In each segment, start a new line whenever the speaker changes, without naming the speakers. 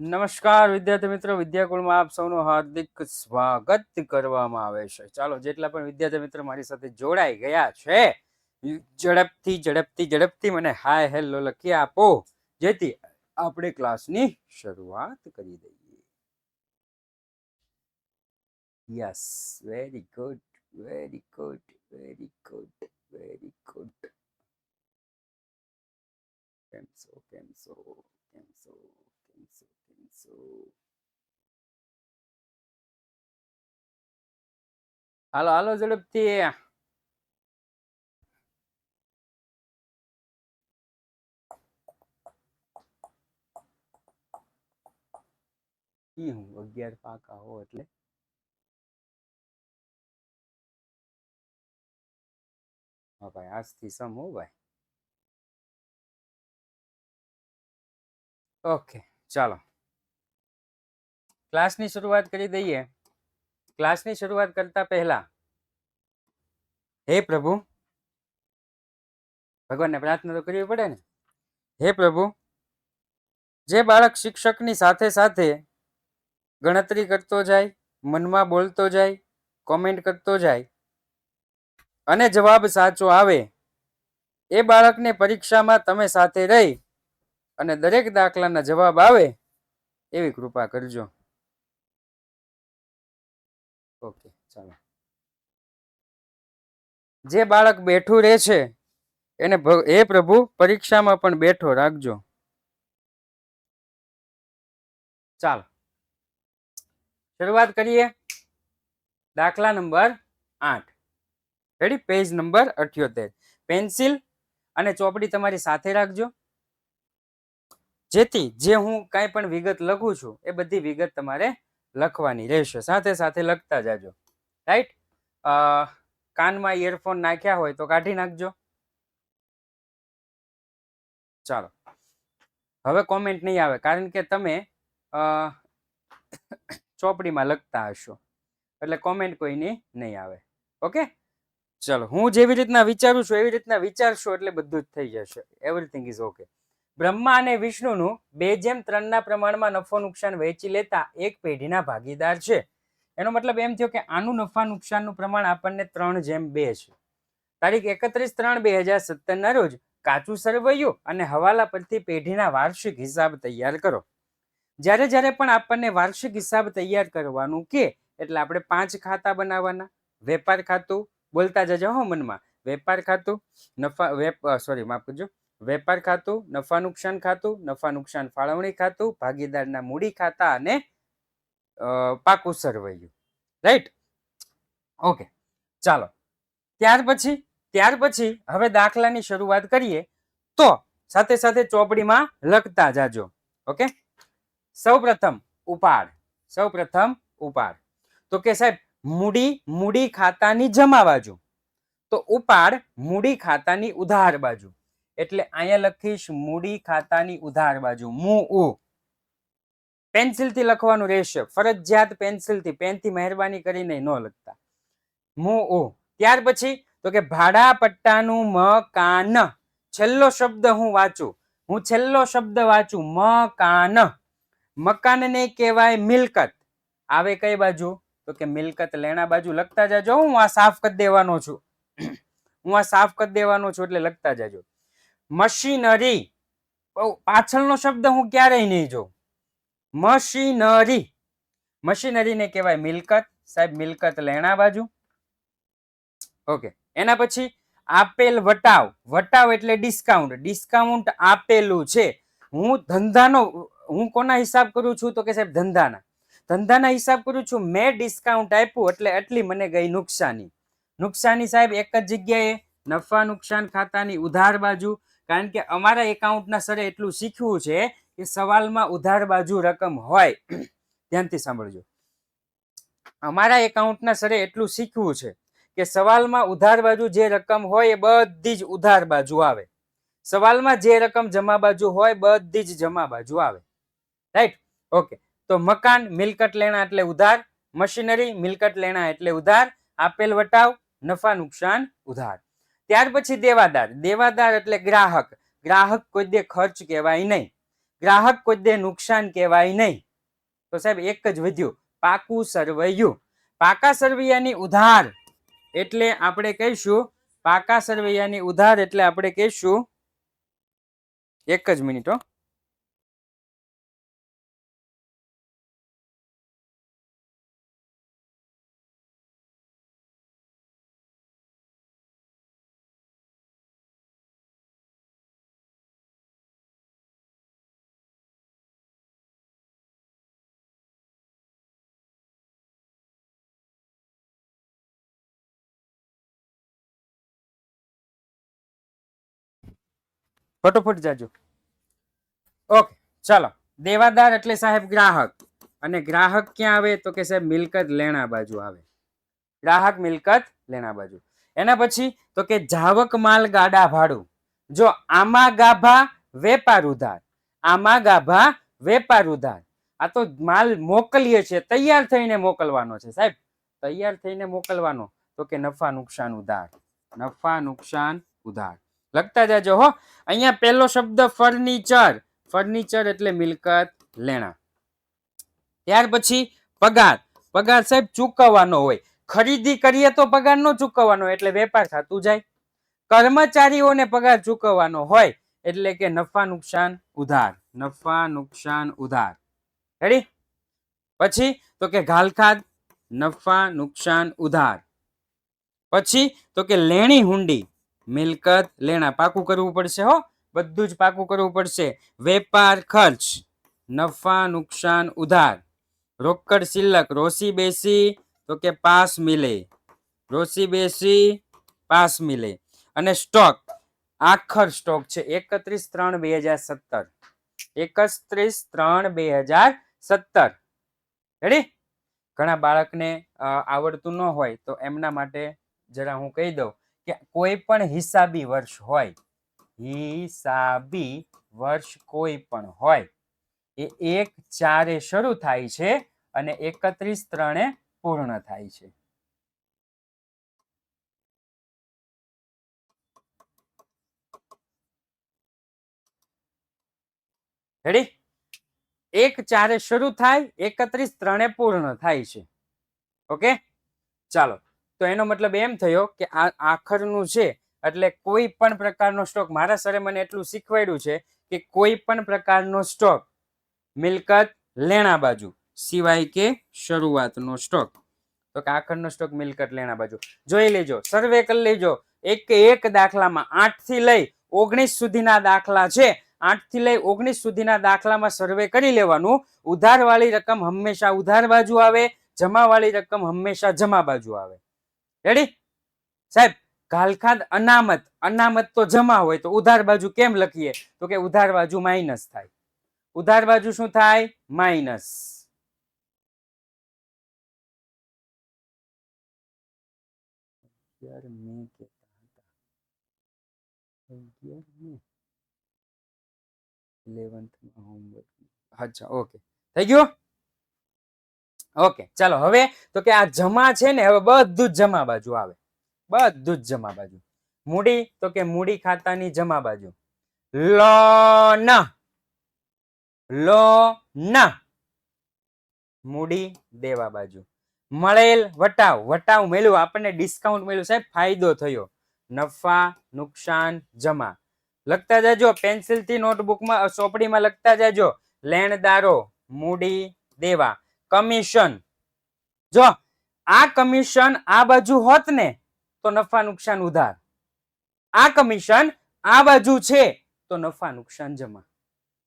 નમસ્કાર વિદ્યાર્થી મિત્રો, વિદ્યાકુળમાં આપ સૌનું હાર્દિક સ્વાગત કરવામાં આવે છે. ચાલો, જેટલા પણ વિદ્યાર્થી મિત્રો મારી સાથે જોડાઈ ગયા છે, ઝડપથી મને હાય હેલો લખી આપો, જેથી આપણે ક્લાસની શરૂઆત કરી દઈએ. Yes, very good, very good, very good, very good. કેમ છો? હાલો ઝડપથી. હું 11 પાકા હો એટલે હા ભાઈ, આજથી સમ હો ભાઈ. ઓકે, ચાલો ક્લાસની શરૂઆત કરી દઈએ. ક્લાસની શરૂઆત કરતા પહેલા હે પ્રભુ, ભગવાનને પ્રાર્થના તો કરવી પડે ને. હે પ્રભુ, જે બાળક શિક્ષકની સાથે સાથે ગણતરી કરતો જાય, મનમાં બોલતો જાય, કોમેન્ટ કરતો જાય અને જવાબ સાચો આવે, એ બાળકને પરીક્ષામાં તમે સાથે રહી અને દરેક દાખલાના જવાબ આવે એવી કૃપા કરજો. ઓકે, ચાલો. જે બાળક બેઠું રહે છે એને હે પ્રભુ પરીક્ષામાં પણ બેઠો રાખજો. ચાલો શરૂઆત કરીએ. દાખલા number 8. Ready? Page number 78. Pencil અને ચોપડી તમારી સાથે રાખજો, જેથી જે હું કાંઈ પણ વિગત લખું છું એ બધી વિગત તમારે લખવાની રહેશે. સાથે સાથે લખતા જાજો. રાઈટ? કાનમાં ઇયરફોન નાખ્યા હોય તો કાઢી નાખજો. ચાલો, હવે કોમેન્ટ નહીં આવે, કારણ કે તમે ચોપડીમાં લખતા હશો, એટલે કોમેન્ટ કોઈની નહીં આવે. ઓકે, ચલો. હું જેવી રીતના વિચારું છું એવી રીતના વિચારશો એટલે બધું જ થઈ જશે. Everything is okay. બ્રહ્મા અને વિષ્ણુનું 2:3 પ્રમાણમાં નફો નુકસાન વહેંચી લેતા એક પેઢીના ભાગીદાર છે. એનો મતલબ એમ થયો કે આનું નફા નુકસાનનું પ્રમાણ આપણને 3:2 છે. તારીખ 31/3/2017 ના રોજ કાચું સરવૈયું અને હવાલા પરથી પેઢીના વાર્ષિક હિસાબ તૈયાર કરો. જ્યારે જ્યારે પણ આપણને વાર્ષિક હિસાબ તૈયાર કરવાનું કે એટલે આપણે 5 ખાતા બનાવવાના. વેપાર ખાતું, બોલતા જજો હો મનમાં. વેપાર ખાતું, માફ કરજો, વેપાર ખાતું, નફા નુકસાન ખાતું, નફા નુકસાન ફાળવણી ખાતું, ભાગીદારના મૂડી ખાતા અને પાકું સરવૈયું. રાઈટ? ઓકે, ચાલો. ત્યાર પછી હવે દાખલાની શરૂઆત કરીએ, તો સાથે સાથે ચોપડીમાં લખતા જાજો. ઓકે, સૌપ્રથમ ઉપાડ. તો કે સાહેબ મૂડી ખાતાની જમા બાજુ, તો ઉપાડ મૂડી ખાતાની ઉધાર બાજુ. એટલે અહીંયા લખીશ મૂડી ખાતાની ઉધાર બાજુ. પેન્સિલથી લખવાનું રહેશે, ફરજિયાત પેન્સિલથી. પેનથી મહેરબાની કરીને ન લખતા. ત્યાર પછી તો કે ભાડા પટ્ટાનું મકાન. છેલ્લો શબ્દ હું વાંચું, મકાન. મકાનને કહેવાય મિલકત. આવે કઈ બાજુ? તો કે મિલકત લેણા બાજુ. લખતા જાજો. હું આ સાફ કરી દેવાનો છું એટલે લખતા જાજો. મશીનરી, પાછળનો શબ્દ હું ક્યારેય નહીં જોઉં. મશીનરીને કહેવાય મિલકત. સાહેબ મિલકત લેણા બાજુ. ઓકે, એના પછી આપેલ વટાવ એટલે ડિસ્કાઉન્ટ આપેલું છે. હું કોના હિસાબ કરું છું? તો કે સાહેબ ધંધાના હિસાબ કરું છું. મેં ડિસ્કાઉન્ટ આપ્યું એટલે આટલી મને ગઈ નુકસાની સાહેબ એક જ જગ્યાએ, નફા નુકસાન ખાતાની ઉધાર બાજુ. કારણ કે અમારા એકાઉન્ટના સરે એટલું શીખવું છે કે સવાલમાં ઉધાર બાજુ રકમ હોય. ધ્યાનથી સાંભળજો. અમારા એકાઉન્ટના સરે એટલું શીખવું છે કે સવાલમાં ઉધાર બાજુ જે રકમ હોય એ બધી જ ઉધાર બાજુ આવે. સવાલમાં જે રકમ જમા બાજુ હોય બધી જ જમા બાજુ આવે. રાઈટ? ઓકે, તો મકાન મિલકત લેણા એટલે ઉધાર, મશીનરી મિલકત લેણા એટલે ઉધાર, આપેલ વટાવ નફા નુકસાન ઉધાર. ત્યાર પછી દેવાદાર એટલે ગ્રાહક કોઈ દે ખર્ચ કહેવાય નહીં. ગ્રાહક કોઈ દે નુકસાન કહેવાય નહીં. તો સાહેબ એક જ વધ્યું, પાકું સરવૈયું. પાકા સરવૈયાની ઉધાર એટલે આપણે કહીશું, પાકા સરવૈયાની ઉધાર એટલે આપણે કહીશું, એક જ મિનિટ હો. ફટોફટ જાજો. ઓકે ચાલો. દેવાદાર એટલે સાહેબ ગ્રાહક, અને ગ્રાહક ક્યાં આવે તો કે સાહેબ મિલકત લેણા બાજુ આવે. ગ્રાહક મિલકત લેણા બાજુ. એના પછી તો કે જાવક માલ ગાડા ભાડું. જો આમાં ગાભા વેપાર ઉધાર, આમાં ગાભા વેપાર ઉધાર. આ તો માલ મોકલીએ છે, તૈયાર થઈને મોકલવાનો છે સાહેબ, તૈયાર થઈને મોકલવાનો. તો કે નફા નુકસાન ઉધાર, નફા નુકસાન ઉધાર. લખતા જાજો હો. અહીંયા પહેલો શબ્દ ફર્નિચર, ફર્નિચર એટલે મિલકત લેણા. ત્યાર પછી પગાર, પગાર સાહેબ ચૂકવવાનો હોય. ખરીદી કરીએ તો પગાર નો ચૂકવવાનો એટલે વેપાર થતું જાય. કર્મચારીઓને પગાર ચૂકવવાનો હોય એટલે કે નફા નુકસાન ઉધાર, નફા નુકસાન ઉધાર. રેડી? પછી તો કે ઘાલખાદ, નફા નુકસાન ઉધાર. પછી તો કે લેણી હુંડી, મિલકત લેણા. પાકું કરવું પડશે હો, બધું જ પાકું કરવું પડશે. વેપાર ખર્ચ, નફા નુકસાન ઉધાર. રોકડ શિલ્લક, રોસી બેસી તો કે પાસ મિલે, રોસી બેસી પાસ મિલે. અને સ્ટોક, આખર સ્ટોક છે 31/3/2017, 31/3/2017. રેડી? ઘણા બાળકને આવડતું ન હોય તો એમના માટે જરા હું કહી દઉં કે કોઈ પણ હિસાબી વર્ષ હોય, હિસાબી વર્ષ કોઈ પણ હોય, એ 1/4 શરૂ થાય છે અને 31/3 પૂર્ણ થાય છે. રેડી? 1/4 શરૂ થાય, 31/3 પૂર્ણ થાય છે. ઓકે ચાલો. તો એનો મતલબ એમ થયો કે આ આખરનું છે એટલે કોઈ પણ પ્રકારનો સ્ટોક, મારા સરે મને એટલું શીખવાડ્યું છે કે કોઈ પણ પ્રકારનો સ્ટોક મિલકત લેણા બાજુ સિવાય કે શરૂઆતનો સ્ટોક. તો કે આખરનો સ્ટોક મિલકત લેણા બાજુ. જોઈ લેજો, સર્વે કરી લેજો. એક દાખલામાં 8 થી લઈ 19 સુધીના દાખલા છે. 8 થી લઈ 19 સુધીના દાખલામાં સર્વે કરી લેવાનું. ઉધારવાળી રકમ હંમેશા ઉધાર બાજુ આવે, જમાવાળી રકમ હંમેશા જમા બાજુ આવે. રેડી સાહેબ? ઘાલખાદ અનામત, અનામત તો જમા હોય તો ઉધાર બાજુ કેમ લખીએ તો કે ઉધાર બાજુ માઇનસ થાય. ઉધાર બાજુ શું થાય? માઇનસ. અચ્છા ઓકે થઈ ગયું. ઓકે ચાલો. હવે તો કે આ જમા છે ને, હવે બધું જ જમા બાજુ આવે, બધું જ જમા બાજુ. મૂડી તો કે મૂડી ખાતાની જમા બાજુ. લોન, લોન મૂડી દેવા બાજુ. મળેલ વટાવ, વટાવ મળ્યું આપણને, ડિસ્કાઉન્ટ મળ્યું સાહેબ, ફાયદો થયો. નફા નુકસાન જમા. લખતા જાજો પેન્સિલથી, નોટબુકમાં ચોપડીમાં લખતા જાજો. લેણદારો મૂડી દેવા. કમિશન, જો આ કમિશન આ બાજુ હોત ને તો નફા નુકસાન ઉધાર. આ કમિશન આ બાજુ છે તો નફા નુકસાન જમા.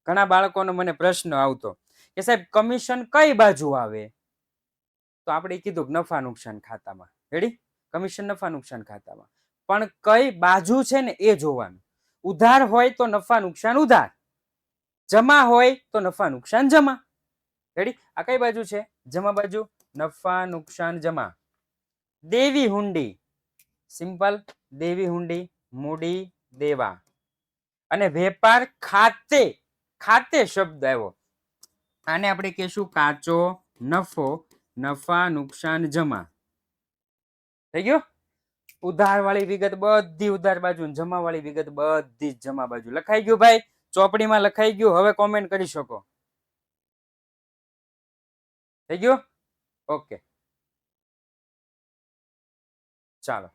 ઘણા બાળકોનો મને પ્રશ્ન આવતો કે સાહેબ કમિશન કઈ બાજુ આવે? તો આપણે કીધું નફા નુકસાન ખાતામાં. રેડી? કમિશન નફા નુકસાન ખાતામાં. પણ કઈ બાજુ છે ને એ જોવાનું. ઉધાર હોય તો નફા નુકસાન ઉધાર, જમા હોય તો નફા નુકસાન જમા. રેડી? આ કઈ બાજુ છે? જમા બાજુ. નફા નુકસાન જમા. દેવી હુંડી, સિમ્પલ દેવી હુંડી, મૂડી દેવા. અને વેપાર ખાતે, ખાતે શબ્દ આવ્યો, આને આપણે કહેશું કાચો નફો, નફા નુકસાન જમા. થઈ ગયું? ઉધાર વાળી વિગત બધી ઉધાર બાજુ, જમા વાળી વિગત બધી જમા બાજુ. લખાઈ ગયું ભાઈ? ચોપડીમાં લખાઈ ગયું? હવે કોમેન્ટ કરી શકો. થઈ ગયું? ઓકે, ચાલો.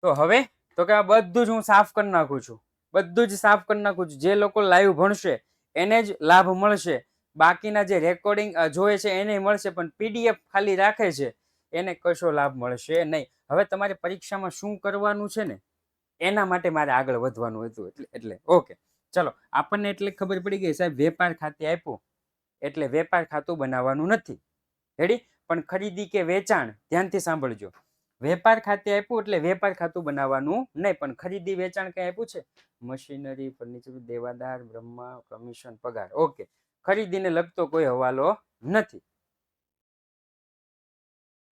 તો હવે તો કે આ બધું જ હું સાફ કરી નાખું છું, બધું જ સાફ કરી નાખું છું. જે લોકો લાઈવ ભણશે એને જ લાભ મળશે, બાકીના જે રેકોર્ડિંગ જોવે છે એને મળશે, પણ પીડીએફ ખાલી રાખે છે એને કશો લાભ મળશે નહીં. હવે તમારે પરીક્ષામાં શું કરવાનું છે ને એના માટે મારે આગળ વધવાનું હતું. એટલે ઓકે, ચલો. આપણને એટલે ખબર પડી ગઈ સાહેબ વેપાર ખાતે આપ્યું એટલે વેપાર ખાતું બનાવવાનું નથી. રેડી? પણ ખરીદી કે વેચાણ, ધ્યાનથી સાંભળજો, વેપાર ખાતે આપ્યું એટલે વેપાર ખાતું બનાવવાનું નહીં. પણ ખરીદી વેચાણ કઈ આપ્યું છે? મશીનરી, ફર્નિચર, દેવાદાર, બ્રહ્મા, કમિશન, પગાર. ઓકે, ખરીદીને લગતો કોઈ હવાલો નથી.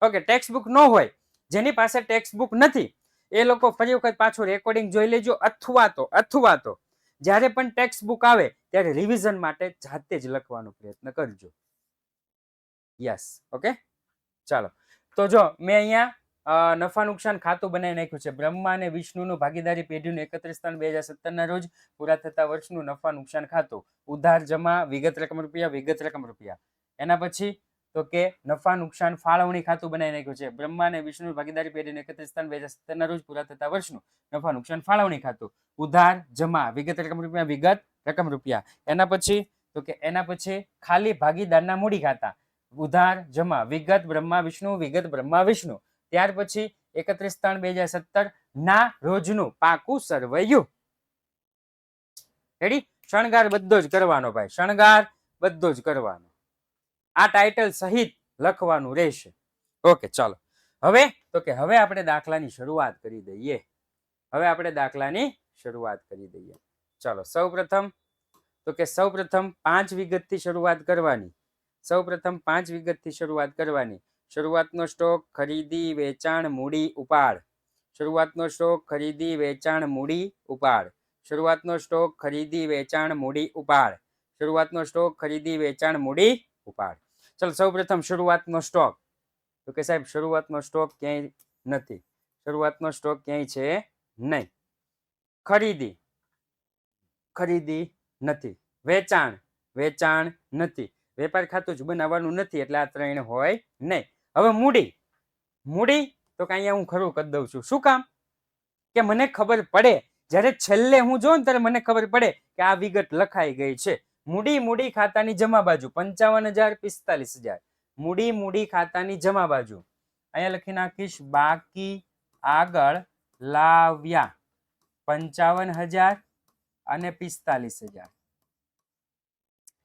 ઓકે, ટેક્સ્ટ બુક ન હોય, જેની પાસે ટેક્સ્ટ બુક નથી એ લોકો ફરી વખત પાછું રેકોર્ડિંગ જોઈ લેજો, અથવા તો જ્યારે પણ ટેક્સ્ટ બુક આવે ત્યારે રિવિઝન માટે જાતે જ લખવાનો પ્રયત્ન કરજો. યસ, ઓકે, ચાલો. તો જો મેં અહીંયા નફા નુકસાન ખાતું બનાવી નાખ્યું છે. બ્રહ્મા અને વિષ્ણુનું ભાગીદારી પેઢીનું 31/3/2017 રોજ પૂરા થતા વર્ષનું નફા નુકસાન ખાતું. ઉધાર, જમા, વિગત રકમ રૂપિયા, વિગત રકમ રૂપિયા. એના પછી તો કે નફા નુકસાન ફાળવણી ખાતું બનાવી નાખ્યું છે. બ્રહ્મા અને વિષ્ણુ ભાગીદારી પેઢીનું 31/3/2017 રોજ પૂરા થતા વર્ષનું નફા નુકસાન ફાળવણી ખાતું. ઉધાર, જમા, વિગત રકમ રૂપિયા, વિગત રકમ રૂપિયા. એના પછી તો કે એના પછી ખાલી ભાગીદારના મૂડી ખાતા. ઉધાર, જમા, વિગત બ્રહ્મા વિષ્ણુ, વિગત બ્રહ્મા વિષ્ણુ. ત્યાર પછી 31/3/2017 ના રોજનું પાકું સરવૈયું. રેડી? શણગાર બધો જ કરવાનો ભાઈ, શણગાર બધો જ કરવાનો. આ ટાઇટલ સહિત લખવાનું રહેશે. ઓકે, ચાલો. હવે તો કે હવે આપણે દાખલાની શરૂઆત કરી દઈએ. ચાલો, સૌપ્રથમ તો કે સૌપ્રથમ 5 વિગતથી શરૂઆત કરવાની. શરૂઆતનો સ્ટોક, ખરીદી, વેચાણ, મૂડી, ઉપાડ. શરૂઆતનો સ્ટોક, ખરીદી, વેચાણ, મૂડી, ઉપાડ. શરૂઆતનો સ્ટોક, ખરીદી, વેચાણ, મૂડી, ઉપાડ. શરૂઆતનો સ્ટોક, ખરીદી, વેચાણ, મૂડી, ઉપાડ. ચાલો, સૌપ્રથમ શરૂઆતનો સ્ટોક. તો કે સાહેબ શરૂઆતનો સ્ટોક ક્યાંય નથી, શરૂઆતનો સ્ટોક ક્યાંય છે નહીં. ખરીદી નથી, વેચાણ નથી, વેપાર ખાતું જ બનાવવાનું નથી એટલે આ ત્રણ હોય નહીં. હવે મૂડી તો કે અહીંયા હું ખરું કરી દઉં છું. શું કામ? કે મને ખબર પડે, જ્યારે છેલ્લે હું જોઉં ને ત્યારે મને ખબર પડે કે આ વિગત લખાઈ ગઈ છે. મૂડી ખાતાની જમા બાજુ 55,000, 45,000. મૂડી ખાતાની જમા બાજુ અહીંયા લખી નાખીશ બાકી આગળ લાવ્યા 55,000 અને 45,000.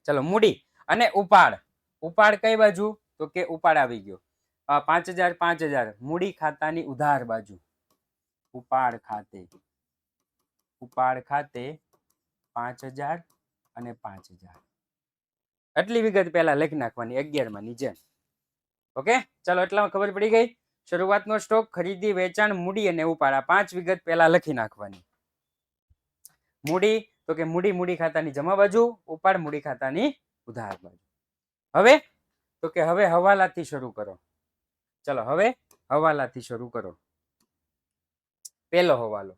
ચલો, મૂડી અને ઉપાડ કઈ બાજુ? તો કે ઉપાડ આવી ગયો 5,000 મૂડી ખાતાની ઉધાર બાજુ. ઉપાડ ખાતે 5,000 અને 5,000. આટલી વિગત પહેલા લખી નાખવાની 11 ની જેમ. ઓકે, ચાલો, એટલામાં ખબર પડી ગઈ. શરૂઆતનો સ્ટોક, ખરીદી, વેચાણ, મૂડી અને ઉપાડ, આ 5 વિગત પહેલા લખી નાખવાની. મૂડી તો કે મૂડી ખાતાની જમા બાજુ, ઉપાડ મૂડી ખાતાની ઉધાર બાજુ. હવે તો કે હવે હવાલાથી શરૂ કરો. ચલો, હવે હવાલાથી શરૂ કરો. પહેલો હવાલો,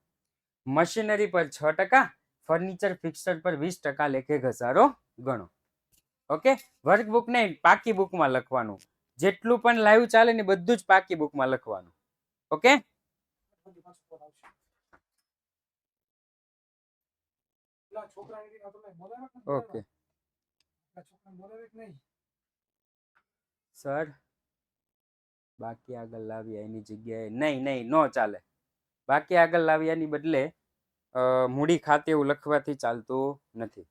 મશીનરી પર 6%, ફર્નિચર ફિક્સર પર 20% લેખે ઘસારો ગણો. ઓકે, વર્કબુક નહીં, પાકી બુકમાં લખવાનું. જેટલું પણ લાઈવ ચાલે ને બધું જ પાકી બુકમાં લખવાનું. ઓકે, ઓકે સર, બાકી આગળ લાવ્યા એની જગ્યાએ નહીં, નો ચાલે. બાકી આગળ લાવ્યાની બદલે મૂડી ખાતે એવું લખવાથી ચાલતું નથી.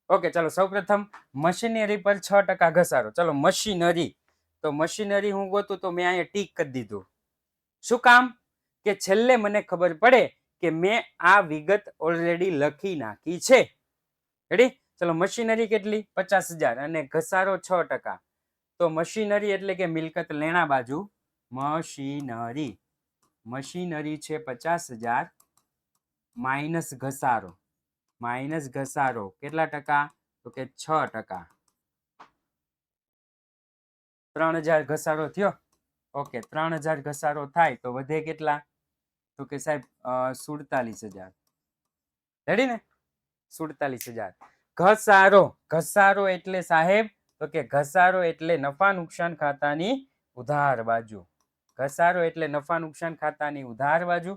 ઓકે, ચાલો, સૌપ્રથમ મશીનરી પર 6% ઘસારો. ચલો, મશીનરી તો મશીનરી હું ગોતું તો મેં અહીંયા ટીક કરી દીધું. શું કામ? કે છેલ્લે મને ખબર પડે કે મેં આ વિગત ઓલરેડી લખી નાખી છે. રેડી? ચલો, મશીનરી કેટલી? 50,000 અને ઘસારો 6%. તો મશીનરી એટલે કે મિલકત લેણા બાજુ. મશીનરી છે 50,000 માઇનસ ઘસારો કેટલા ટકા? તો કે 6%. 3,000 ઘસારો થયો. ઓકે, 3,000 ઘસારો થાય તો વધે કેટલા? તો કે સાહેબ 47,000. રેડી ને? 47,000. ઘસારો, ઘસારો એટલે સાહેબ તો કે ઘસારો એટલે નફા નુકસાન ખાતાની ઉધાર બાજુ. ઘસારો એટલે નફા નુકસાન ખાતાની ઉધાર બાજુ.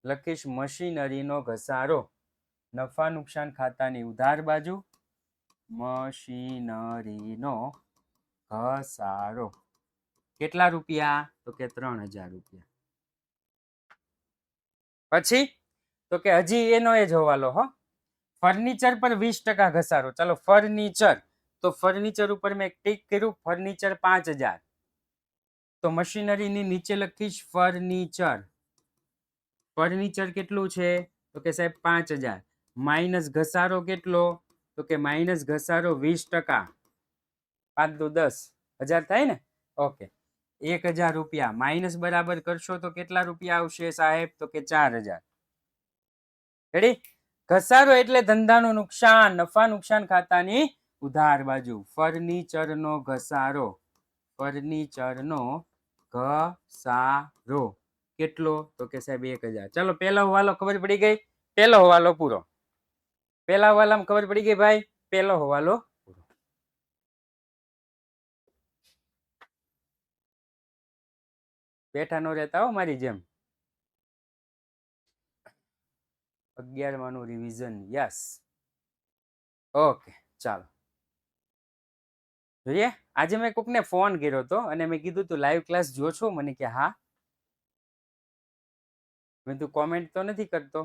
લખીશ મશીનરીનો ઘસારો નફા નુકસાન ખાતાની ઉધાર બાજુ. મશીનરીનો ઘસારો કેટલા રૂપિયા? તો કે 3,000 રૂપિયા. પછી તો કે હજી એનો એ જ હવાલો હો. ફર્નિચર પર 20% ઘસારો. ચાલો ફર્નિચર, તો ફર્નિચર ઉપર મેં ટીક કર્યું. ફર્નિચર 5,000. તો મશીનરીની નીચે લખીશ ફર્નિચર. ફર્નિચર કેટલું છે? તો કે સાહેબ 5,000 માઇનસ ઘસારો કેટલો? તો કે માઇનસ ઘસારો 20%. 5 દુ 10,000 થાય ને? ઓકે, 1,000 રૂપિયા માઇનસ બરાબર કરશો તો કેટલા રૂપિયા આવશે સાહેબ? તો કે 4,000. રેડી? ઘસારો એટલે ધંધાનું નુકસાન, નફા નુકસાન ખાતાની ઉધાર બાજુ. ફર્નિચરનો ઘસારો, ફર્નિચરનો ઘસારો કેટલો? તો કે સાહેબ 1,000. ચાલો પહેલો હવાલો ખબર પડી ગઈ. પહેલો હવાલો પૂરો. પહેલા હવાલામાં ખબર પડી ગઈ ભાઈ. પહેલો હવાલો પૂરો. બેઠા નો રહેતા હો મારી જેમ. 11માનું રિવિઝન. યસ, ઓકે ચાલો જોઈએ. આજે મેં કોકને ફોન કર્યો હતો અને મેં કીધું તું લાઈવ ક્લાસ જો છો? મને કે હા. મેં તું કોમેન્ટ તો નથી કરતો?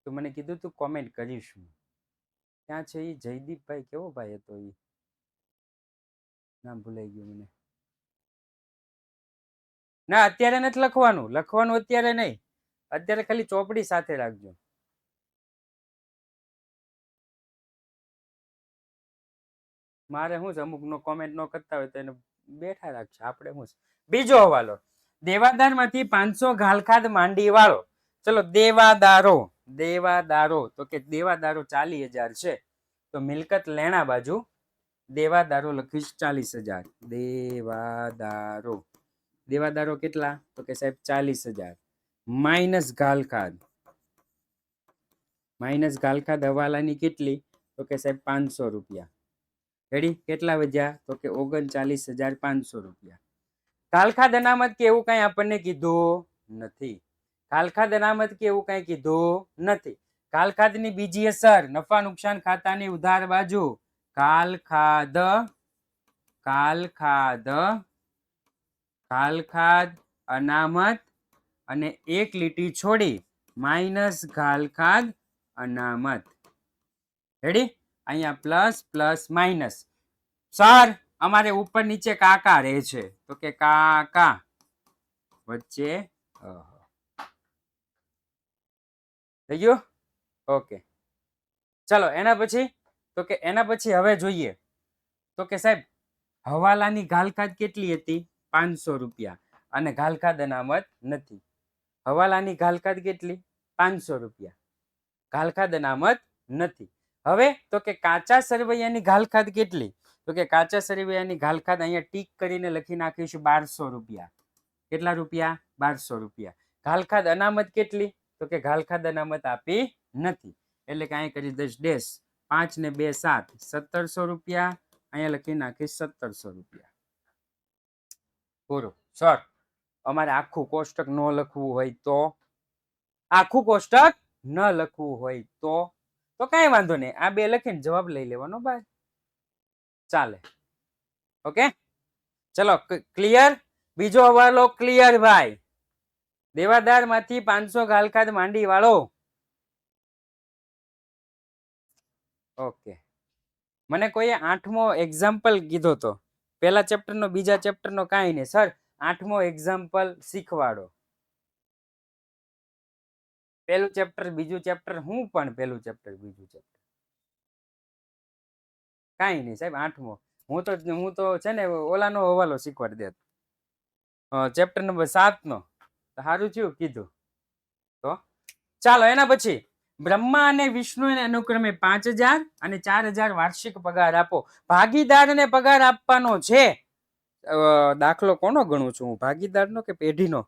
તો મને કીધું તું કોમેન્ટ કરીશું. ક્યાં છે એ જયદીપભાઈ? કેવો ભાઈ હતો એ? નામ ભૂલાઈ ગયું મને. ના અત્યારે નથી લખવાનું. લખવાનું અત્યારે નહીં. અત્યારે ખાલી ચોપડી સાથે રાખજો. મારે શું છે, અમુક નો કોમેન્ટ નો કરતા હોય તો એને બેઠા રાખશે. આપણે શું છે. બીજો હવાલો, દેવાદાર માંથી 500 ઘાલખાદ માંડી વાળો. ચલો દેવાદારો, દેવાદારો તો કે દેવાદારો 40,000 છે. તો મિલકત લેણા બાજુ દેવાદારો લખીશ 40,000. દેવાદારો, દેવાદારો કેટલા? તો કે સાહેબ 40,000 માઇનસ ઘાલખાદ. માઇનસ ઘાલખાદ હવાલાની કેટલી? તો કે સાહેબ 500 રૂપિયા. રેડી? કેટલા વધ્યા? તો કે 39,500 રૂપિયા. ઘાલખાદ અનામત કે એવું કઈ આપણને કીધું નથી. ઘાલખાદ અનામત કે એવું કઈ કીધું નથી. ઘાલખાદની બીજી અસર નફા નુકસાન ખાતાની ઉધાર બાજુ. ઘાલખાદ, ઘાલખાદ, ઘાલખાદ અનામત અને એક લીટી છોડી માઇનસ ઘાલખાદ અનામત. રેડી? અહીંયા પ્લસ પ્લસ માઇનસ. સર અમારે ઉપર નીચે કાકા રહે છે. તો કે કાકા વચ્ચે થઈ ગયું. ઓકે ચાલો એના પછી તો કે એના પછી હવે જોઈએ તો કે સાહેબ હવાલાની ઘાલખાદ કેટલી હતી? 500 રૂપિયા અને ઘાલખાદ અનામત નથી. હવાલાની ઘાલખાદ કેટલી? 500 રૂપિયા. ઘાલખાદ અનામત નથી. હવે તો કે કાચા સરવૈયાની ઘાલખાદ કેટલી? તો કે કાચા સરવૈયાની ઘાલખાદ અહીંયા ટીક કરીને લખી નાખીશું 1,200 રૂપિયા. કેટલા રૂપિયા? 1,200 રૂપિયા. ઘાલખાદ અનામત કેટલી? તો કે ઘાલખાદ અનામત આપી નથી. એટલે કે અહીં કરી દઈશ ડેશ. 5 ને 2 7, 1,700 રૂપિયા. અહીંયા લખી નાખીશ 1,700 રૂપિયા. પૂરું. સર અમારે આખું કોષ્ટક ન લખવું હોય તો? આખું કોષ્ટક ન લખવું હોય તો કઈ વાંધો નહીં. આ બે લખીને જવાબ લઈ લેવાનો ભાઈ. ચાલે. ઓકે ચલો ક્લિયર. બીજો હવાલો ક્લિયર ભાઈ. દેવાદાર માંથી 500 ઘાલખાદ માંડી વાળો. ઓકે મને કોઈએ 8મો એક્ઝામ્પલ કીધો તો. પહેલા ચેપ્ટર નો બીજા ચેપ્ટર નો કાંઈ નહીં સર. 8મો એક્ઝામ્પલ શીખવાડો. પહેલું ચેપ્ટર બીજું ચેપ્ટર હું પણ પહેલું ચેપ્ટર બીજું ચેપ્ટર કાંઈ નહીં સાહેબ. 8મો હું તો છે ને ઓલાનો હવાલો શીખવાડી દેત. ચેપ્ટર નંબર 7 નો. સારું થયું કીધું તો. ચાલો એના પછી બ્રહ્મા અને વિષ્ણુને અનુક્રમે 5,000 અને 4,000 વાર્ષિક પગાર આપો. ભાગીદારને પગાર આપવાનો છે. દાખલો કોનો ગણું છું હું? ભાગીદારનો કે પેઢીનો?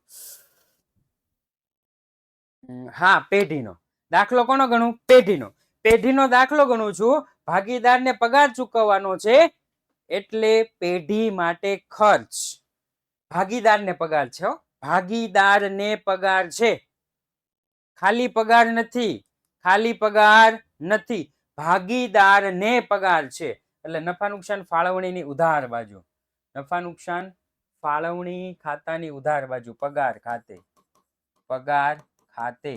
હા, પેઢીનો દાખલો કોનો ગણું? પેઢીનો. પેઢીનો દાખલો ગણું છું. ભાગીદારને પગાર ચૂકવવાનો છે એટલે પેઢી માટે ખર્ચ. ભાગીદારને પગાર છે હો. ભાગીદારને પગાર છે, ખાલી પગાર નથી. ખાલી પગાર નથી, ભાગીદારને પગાર છે. એટલે નફા નુકસાન ફાળવણીની ઉધાર બાજુ. નફા નુકસાન ફાળવણી ખાતાની ઉધાર બાજુ પગાર ખાતે. પગાર ખાતે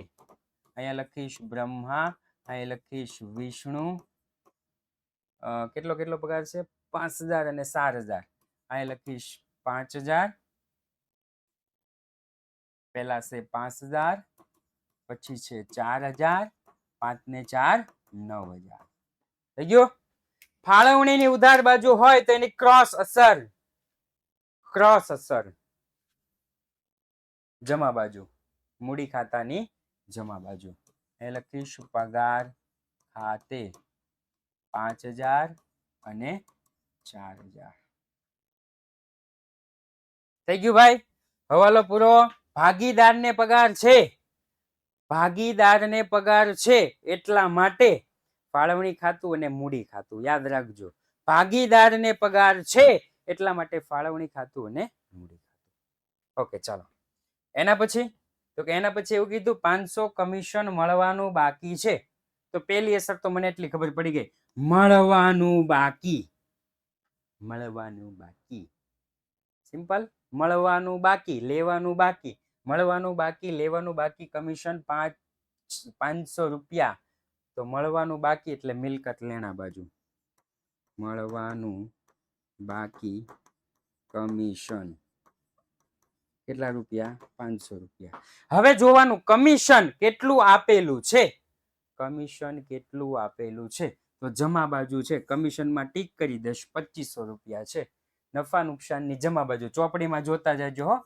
અહીંયા લખીશ બ્રહ્મા, અહીંયા લખીશ વિષ્ણુ. કેટલો કેટલો પગાર છે? 5000 અને 4000. અહીંયા લખીશ 5000. પહેલા છે 5000, પછી છે 4000, 5 ને 4 9000. થઈ ગયો? ફાળવણીની ઉધાર બાજુ હોય તો એની ક્રોસ અસર. ક્રોસ અસર જમા બાજુ, મૂડી ખાતાની જમા બાજુ. એ લખીશ પગાર ખાતે 5000 અને 4000. થઈ ગયું ભાઈ? હવાલો પૂરો. ભાગીદારને પગાર છે, ભાગીદારને પગાર છે એટલા માટે ફાળવણી ખાતું અને મૂડી ખાતું યાદ રાખજો. ભાગીદારને પગાર છે એટલા માટે ફાળવણી ખાતું અને મૂડી ખાતું. ઓકે, ચાલો. એના પછી તો કે એના પછી એવું કીધું 500 કમિશન મળવાનું બાકી છે. તો પેલી અસર તો મને એટલી ખબર પડી ગઈ, મળવાનું બાકી. મળવાનું બાકી, સિમ્પલ. મળવાનું બાકી, લેવાનું બાકી. મળવાનું બાકી, લેવાનું બાકી. કમિશન 500 રૂપિયા. તો મળવાનું બાકી એટલે મિલકત લેણા બાજુ. મળવાનું બાકી કમિશન કેટલા રૂપિયા? 500 રૂપિયા. હવે જોવાનું કમિશન કેટલું આપેલું છે. કમિશન કેટલું આપેલું છે તો જમા બાજુ છે, કમિશનમાં ટીક કરી દઈશ 2500 રૂપિયા છે. નફા નુકસાનની જમા બાજુ ચોપડીમાં જોતા જજો હો.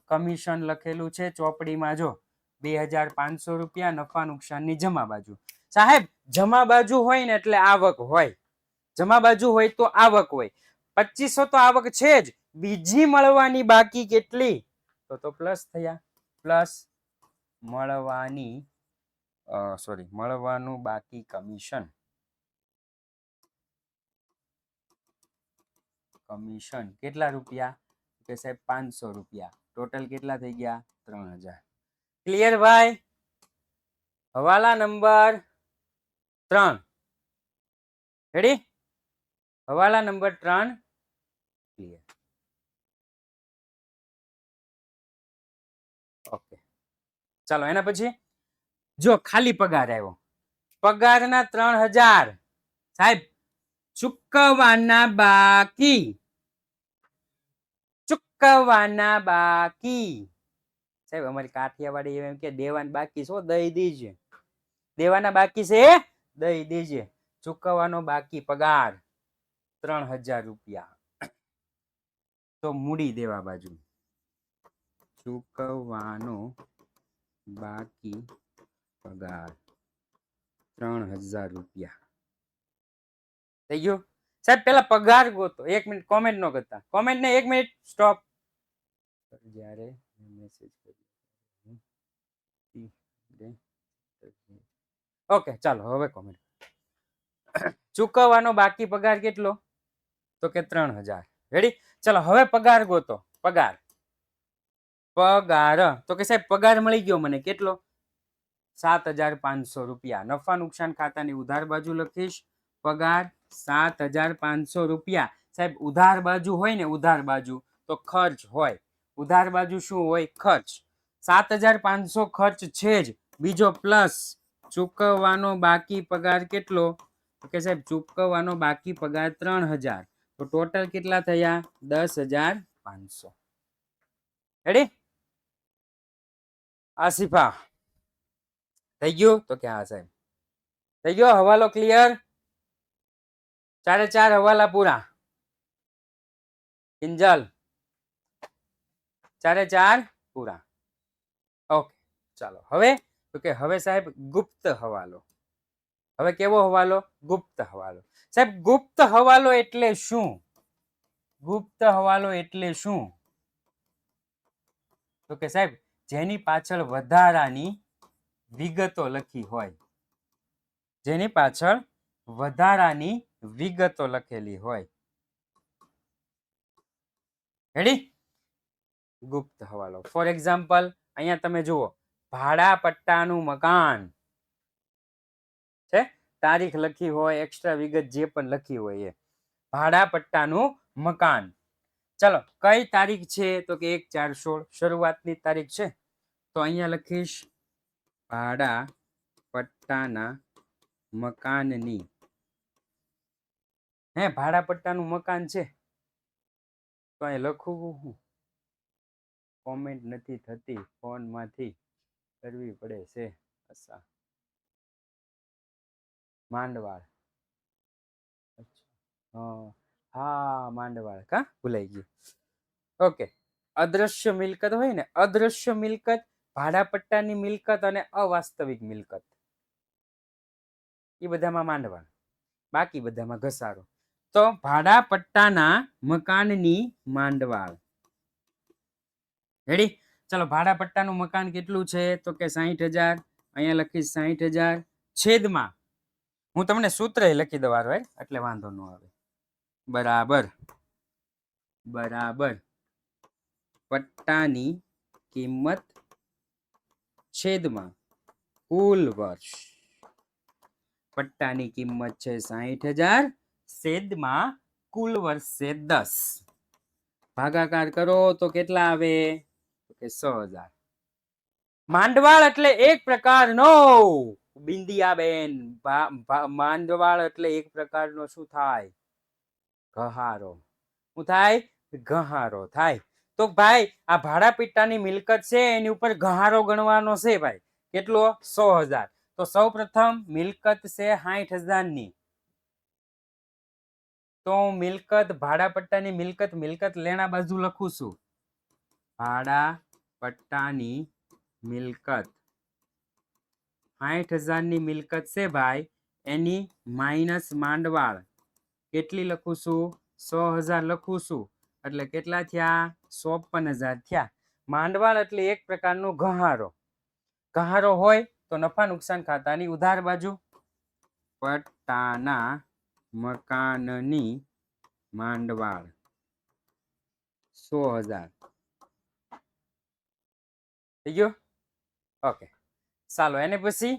કમિશન લખેલું છે ચોપડીમાં જો 2500 રૂપિયા નફા નુકસાનની જમા બાજુ. સાહેબ જમા બાજુ હોય ને એટલે આવક હોય. જમા બાજુ હોય તો આવક હોય. 2500 તો આવક છે જ, બીજી મળવાની બાકી કેટલી? તો પ્લસ થયા. પ્લસ મળવાની મળવાનું બાકી કમિશન. કમિશન કેટલા રૂપિયા? કે સાહેબ 500 રૂપિયા. ટોટલ કેટલા થઈ ગયા? 3000. ક્લિયર ભાઈ? હવાલા નંબર 3 રેડી? હવાલા નંબર 3 ક્લિયર. ઓકે, ચાલો. એના પછી જો ખાલી પગાર આવ્યો. પગારના 3000 સાહેબ ચૂકવવાના બાકી. ચૂકવવાના બાકી. સાહેબ અમારી કાઠિયાવાડી એમ કે દેવાના બાકી છો દઈ દીજે. દેવાના બાકી છે દઈ દેજે. ચૂકવવાનો બાકી પગાર 3000 રૂપિયા. તો મૂડી દેવા બાજુ ચૂકવવાનો બાકી પગાર 3000 રૂપિયા. થઈ ગયું? સાહેબ પેલા પગાર ગોતો. 1 મિનિટ કોમેન્ટ નો કરતા. કોમેન્ટ ને 1 મિનિટ સ્ટોપ. જ્યારે મેસેજ ઓકે, ચાલો હવે કોમેન્ટ. ચૂકવવાનો બાકી પગાર કેટલો? તો કે 3000. રેડી? ચાલો હવે પગાર ગોતો. પગાર પગાર તો કે સાહેબ પગાર મળી ગયો મને કેટલો? 7500 રૂપિયા. નફા નુકસાન ખાતાની ઉધાર બાજુ લખીશ પગાર 7500 રૂપિયા. સાહેબ ઉધાર બાજુ હોય ને, ઉધાર બાજુ તો ખર્ચ હોય. ઉધાર બાજુ શું હોય? ખર્ચ. 7500 ખર્ચ છે જ, બીજો પ્લસ ચૂકવવાનો બાકી પગાર કેટલો? તો કે સાહેબ ચૂકવવાનો બાકી પગાર 3000. તો ટોટલ કેટલા થયા? 10500. રેડી? આસિફા થઈ ગયું? તો કે હા સાહેબ થઈ ગયો. હવાલો ક્લિયર? 4 હવાલા પૂરા. કિંજલ 4 પૂરા. ઓકે, ચાલો. હવે તો કે હવે સાહેબ ગુપ્ત હવાલો. હવે કેવો હવાલો? ગુપ્ત હવાલો. સાહેબ ગુપ્ત હવાલો એટલે શું? ગુપ્ત હવાલો એટલે શું? તો કે સાહેબ જેની પાછળ વધારાની વિગતો લખી હોય, જેની પાછળ વધારાની વિગતો લખેલી હોય. રેડી? ગુપ્ત હવાલો. ફોર એક્ઝામ્પલ અહીંયા તમે જુઓ, ભાડા પટ્ટાનું મકાન છે, તારીખ લખી હોય, એક્સ્ટ્રા વિગત જે પણ લખી હોય એ ભાડા પટ્ટાનું મકાન. ચલો, કઈ તારીખ છે? તો કે 1/4/16 શરૂઆતની તારીખ છે, તો અહીંયા લખીશ ભાડા પટ્ટાના મકાનની. હે, ભાડા પટ્ટાનું મકાન છે, તો અહીં લખવું હું? કોમેન્ટ નથી થતી, ફોનમાંથી કરવી પડે છે. અચ્છા, માંડવાળ. હા, માંડવાળ, કા ભૂલાઈ ગયું. ઓકે, અદ્રશ્ય મિલકત હોય ને, અદ્રશ્ય મિલકત, ભાડા પટ્ટાની મિલકત અને અવાસ્તવિક મિલકત, એ બધામાં માંડવાળ, બાકી બધામાં ઘસારો. તો ભાડા પટ્ટાના મકાનની માંડવાળ. રેડી? ચલો, ભાડા પટ્ટાનું મકાન કેટલું છે? તો કે 60,000. અહીંયા લખીશ 60,000 છેદમાં, હું તમને સૂત્ર લખી દઉં right? એટલે વાંધો ન આવે. બરાબર બરાબર પટ્ટાની કિંમત છેદમાં કુલ વર્ષ. પટ્ટાની કિંમત છે 60,000, છેદમાં કુલ વર્ષ છે 10. ભાગાકાર કરો તો કેટલા આવે? કે 100,000. માંડવાળ એટલે એક પ્રકારનો, બિંદિયાબેન, માંડવાળ એટલે એક પ્રકારનો શું થાય? ગહારો. શું થાય? ગહારો થાય. તો ભાઈ આ ભાડા પટ્ટાની મિલકત છે, એની ઉપર ગહારો ગણવાનો છે ભાઈ. કેટલો? 100,000. તો સૌ પ્રથમ મિલકત છે 60,000 ની. તો મિલકત, ભાડા પટ્ટાની મિલકત, મિલકત લેણા બાજુ લખું છું. ભાડા પટ્ટાની મિલકત 60,000 ની મિલકત છે ભાઈ, એની માઇનસ માંડવાળ કેટલી લખું છું? 100,000 લખું છું. એટલે કેટલા થયા? 54,000 થયા. માંડવાળ એટલે એક પ્રકારનો ગહારો. ગહારો હોય તો નફા નુકસાન ખાતાની ઉધાર બાજુ. પટ્ટાના મકાનની માંડવાળ 100,000 થઈ ગયો. ઓકે, ચાલો એને પછી,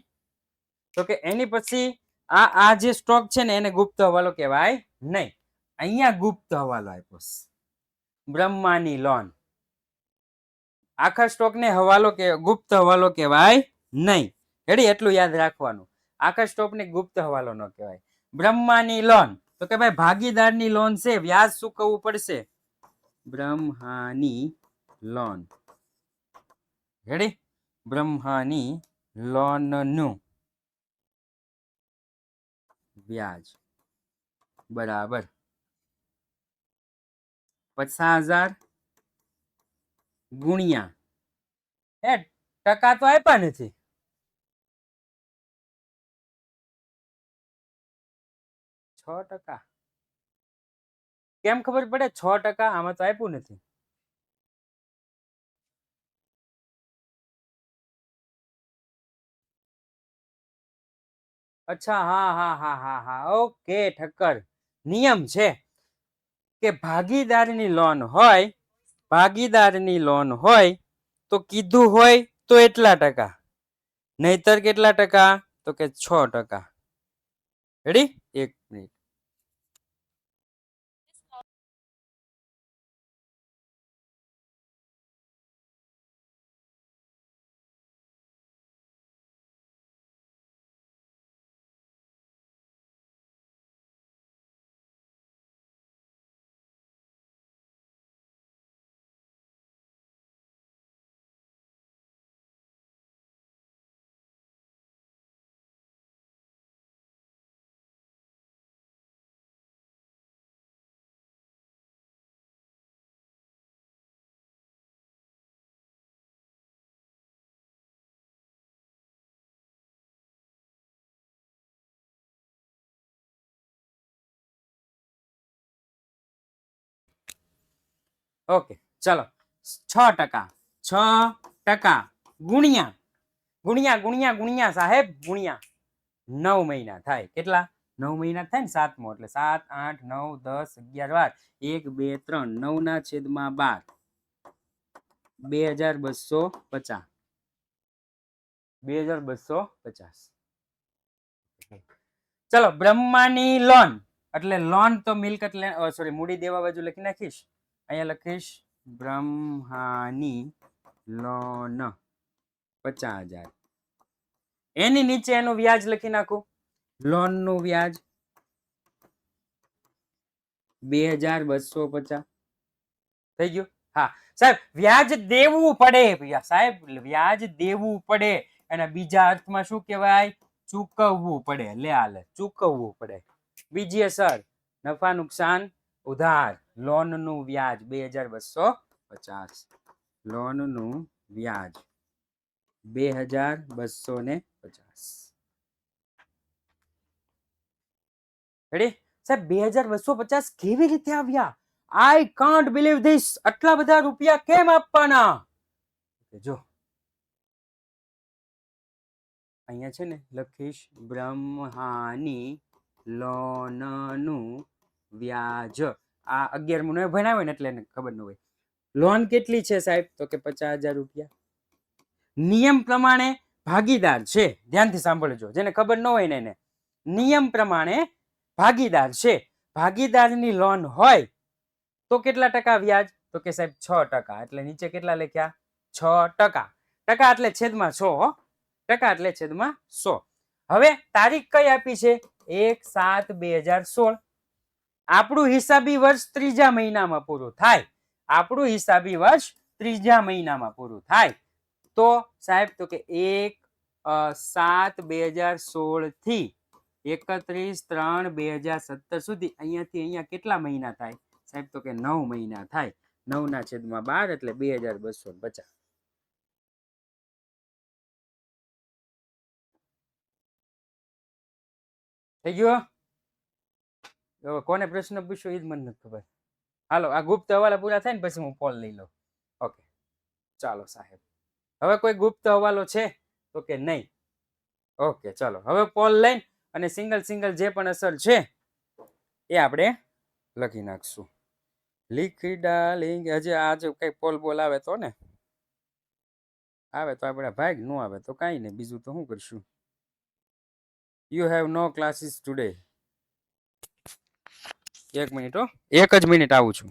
તો કે એની પછી આ જે સ્ટોક છે ને એને ગુપ્ત હવાલો કહેવાય નહીં. અહીંયા ગુપ્ત હવાલો આપ્યો છે, બ્રહ્માની લોન. આખા સ્ટોક ને હવાલો કે ગુપ્ત હવાલો કહેવાય નહીં. રેડી? એટલું યાદ રાખવાનું. આખા સ્ટોક ને ગુપ્ત હવાલો ન કહેવાય. બ્રહ્માની લોન, તો કે ભાઈ ભાગીદારની લોન છે, વ્યાજ ચૂકવવું પડશે. બ્રહ્માની લોન. રેડી? બ્રહ્માની લોન નું વ્યાજ બરાબર 50,000 ગુણ્યા, ટકા તો આપ્યા નથી. 6%. કેમ ખબર પડે 6%? આમાં તો આપ્યું નથી. અચ્છા, હા હા હા હા હા, ઓકે. ઠક્કર, નિયમ છે કે ભાગીદારની લોન હોય, ભાગીદારની લોન હોય તો કીધું હોય તો એટલા ટકા, નહીતર કેટલા ટકા? તો કે 6%. રેડી? 1 મિનિટ. ઓકે, ચલો. 6%, 6% ગુણ્યા ગુણ્યા ગુણ્યા ગુણ્યા સાહેબ ગુણ્યા 9 મહિના થાય. કેટલા? 9 મહિના થાય ને સાતમો, એટલે 7 8 9 10 11 12 1 2 3 9 ના છેદમાં 12 2250 2250. ચલો બ્રહ્માની લોન એટલે લોન તો મિલકત સોરી મૂડી દેવા બાજુ લખી નાખીશ. અહીંયા લખીશ બ્રહ્માની લોન 50,000. એની નીચે એનું વ્યાજ લખી નાખું. લોન નું વ્યાજ 2250 થઈ ગયું. હા સાહેબ વ્યાજ દેવું પડે સાહેબ, વ્યાજ દેવું પડે અને બીજા અર્થમાં શું કહેવાય? ચૂકવવું પડે. લે હાલે ચૂકવવું પડે. બીજી અસર નફા નુકસાન ઉધાર. લોન નું વ્યાજ 2250. લોન નું વ્યાજ 2250. રેડી સાહેબ? 2250 કેવી રીતે આવ્યા? I can't believe this. આટલા બધા રૂપિયા કેમ આપવાના? જો અહીંયા છે ને લખીશ બ્રહ્માની લોન નું વ્યાજ. આ 11મું ન ભણાવે ને એટલે એને ખબર ન હોય. લોન કેટલી છે સાહેબ? તો કે 50,000 રૂપિયા. નિયમ પ્રમાણે ભાગીદાર છે. ધ્યાનથી સાંભળજો, જેને ખબર ન હોય ને એને. નિયમ પ્રમાણે ભાગીદાર છે. ભાગીદારની લોન હોય તો કેટલા ટકા વ્યાજ? તો કે સાહેબ 6%. એટલે નીચે કેટલા લખ્યા? 6%. ટકા એટલે છેદમાં 100. ટકા એટલે છેદમાં 100. હવે તારીખ કઈ આપી છે? 1/7/2016. આપણું હિસાબી વર્ષ ત્રીજા મહિનામાં પૂરું થાય. આપણું હિસાબી વર્ષ ત્રીજા મહિનામાં પૂરું થાય તો સાહેબ તો કે 1/7/2016 થી 31/3/2017 સુધી અહીંયાથી અહીંયા કેટલા મહિના થાય સાહેબ? તો કે 9 મહિના થાય. 9 ના છેદમાં 12 એટલે 2250. થઈ ગયો? કોને પ્રશ્ન પૂછ્યો એ જ મને નથી ખબર. હાલો આ ગુપ્ત હવાલા પૂરા થાય ને પછી હું પોલ લઈ લઉં. ઓકે ચાલો સાહેબ. હવે કોઈ ગુપ્ત હવાલો છે તો કે નહીં? ઓકે ચાલો હવે પોલ લઈને અને સિંગલ સિંગલ જે પણ અસર છે એ આપણે લખી નાખશું. લીખી ડાર્લિંગ. હજી આજે કઈ પોલ બોલ આવે તો ને, આવે તો આપણે ભાગ, ન આવે તો કાંઈ નહીં. બીજું તો શું કરશું? You have no classes today. 1 minute હો, 1 જ મિનિટ આવું છું.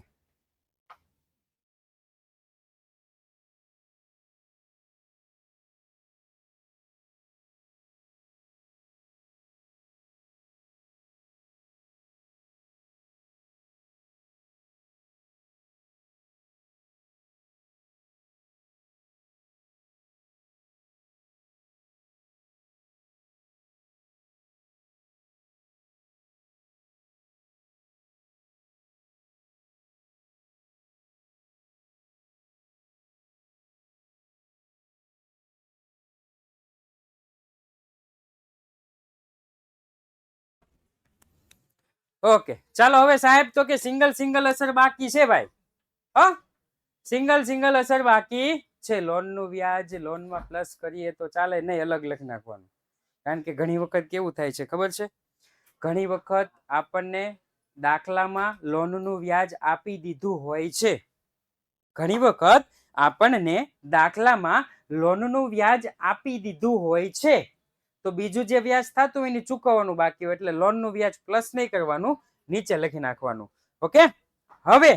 ઓકે ચાલો હવે સાહેબ તો કે સિંગલ સિંગલ અસર બાકી છે ભાઈ. હા સિંગલ સિંગલ અસર બાકી છે. લોન નું વ્યાજ લોનમાં પ્લસ કરીએ તો ચાલે નહીં, અલગ લખી નાખવાનું. કારણ કે ઘણી વખત કેવું થાય છે ખબર છે? ઘણી વખત આપણને દાખલામાં લોનનું વ્યાજ આપી દીધું હોય છે. ઘણી વખત આપણને દાખલામાં લોનનું વ્યાજ આપી દીધું હોય છે તો બીજું જે વ્યાજ થતું હોય એને ચૂકવવાનું બાકી હોય. એટલે લોનનું વ્યાજ પ્લસ નહીં કરવાનું, નીચે લખી નાખવાનું. ઓકે હવે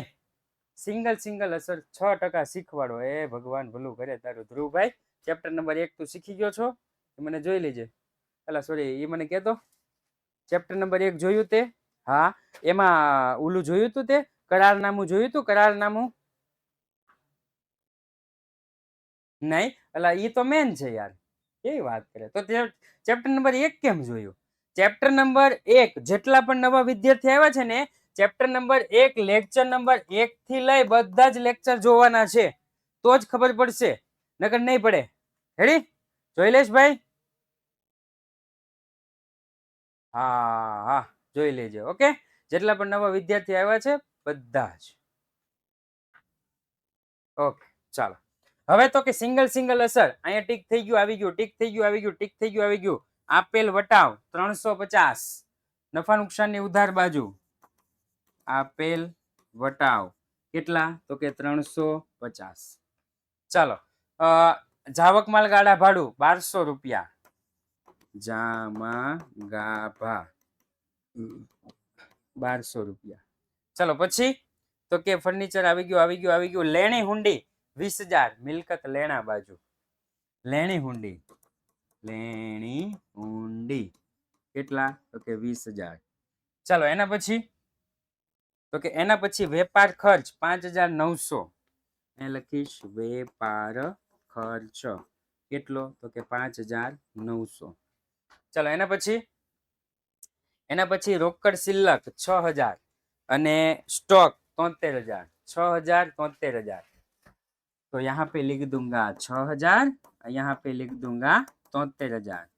સિંગલ સિંગલ અસર 6% શીખવાડો. એ ભગવાન ભલું કરે તારું ધ્રુવભાઈ. ચેપ્ટર નંબર 1 તું શીખી ગયો છો? મને જોઈ લેજે. એટલે સોરી એ મને કહેતો ચેપ્ટર નંબર 1 જોયું તે? હા એમાં ઓલું જોયું તું તે કરારનામું જોયું તું? કરારનામું નહીં એટલે એ તો મેન છે યાર. કેવી વાત કરે? તો ચેપ્ટર નંબર 1 કેમ જોયું? ચેપ્ટર નંબર 1 જેટલા પણ નવા વિદ્યાર્થી આવ્યા છે ને, ચેપ્ટર નંબર 1 લેક્ચર નંબર 1 થી લઈ બધા જ લેક્ચર જોવાના છે તો જ ખબર પડશે, નકર નહીં પડે. રેડી? જોઈ લેશ ભાઈ? હા હા જોઈ લેજો. ઓકે જેટલા પણ નવા વિદ્યાર્થી આવ્યા છે બધા જ. ઓકે ચાલો હવે તો કે સિંગલ અસર, અહીંયા ટીક થઈ ગયું આવી ગયું, ટીક થઈ ગયું આવી ગયું, ટીક થઈ ગયું આવી ગયું. આપેલ વટાવ 350, નફા નુકસાનની ઉધાર બાજુ આપેલ વટાવ કેટલા? તો કે 350. ચાલો જાવક માલ ગાડા ભાડું 1200 રૂપિયા. જામા ગાભા 1200 રૂપિયા. ચલો પછી તો કે ફર્નિચર આવી ગયું આવી ગયું આવી ગયું. લેણી હુંડી 20,000, મિલકત લેણા બાજુ લેણી હુંડી કેટલા? તો કે 20,000. ચાલો એના પછી વેપાર ખર્ચ 5,900. એ લખીશ વેપાર ખર્ચ કેટલો? તો કે 5,900. ચાલો એના પછી રોકડ શિલ્લક 6,000 અને स्टॉक 73,000. 6,000 73,000. तो यहाँ पे लिख दूंगा 6,000, यहाँ पे लिख दूंगा 73,000.